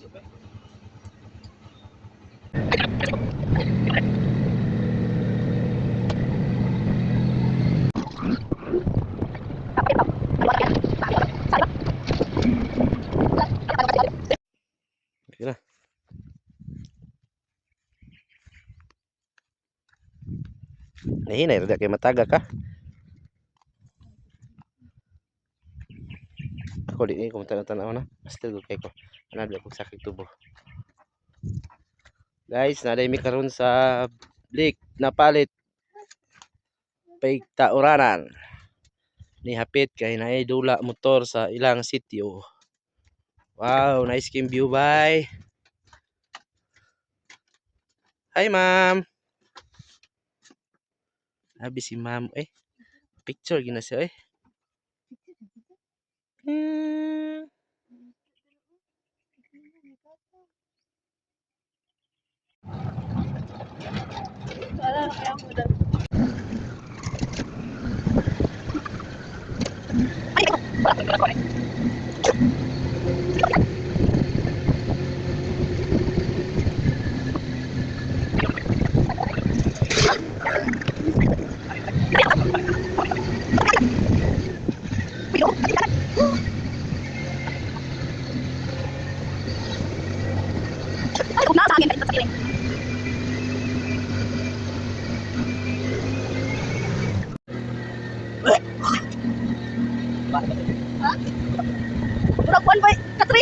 Sige na. Nahinay, rada kay mataga ka. Ako di ko tanaw na. Still okay ko. Anad ko sakit tubo. Guys, naday mi karon sa Blake na palit Pigtauranan. Ni hapit kay naay dula motor sa ilang sitio. Wow, nice game view bye. Hi ma'am. Abi si ma'am picture gina siya Udah kuan boy, Katri.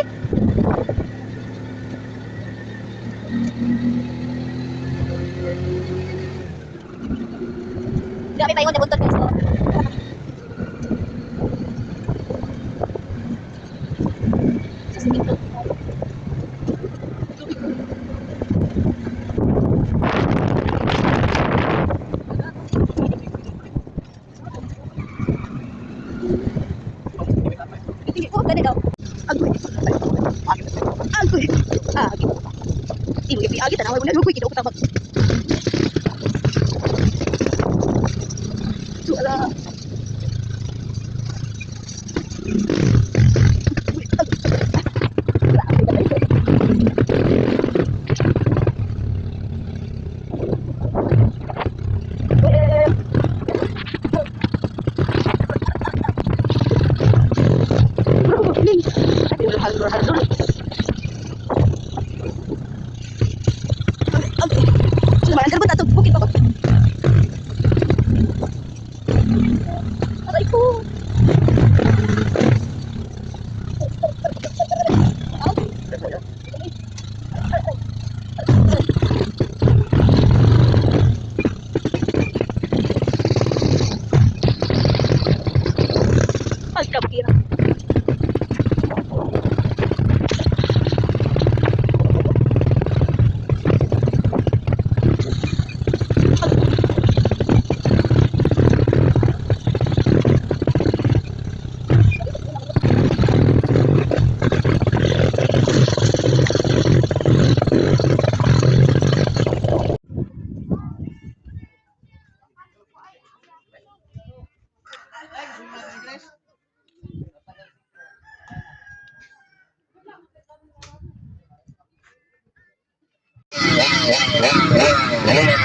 Dami tayo ng buntot guys. Oh, gani daw. Agoy. Agoy. Agi. Ibu agi tanaw mo na ko kita tabak. Suara.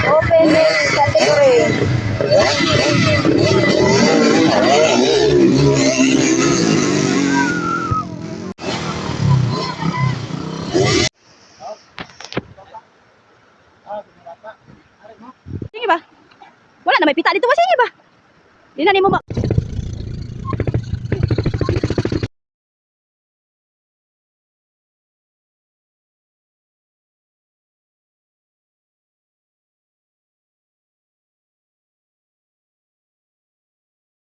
Open next category. Sige ba? Wala na may pita dito ba sige ba? Di na nimo ba?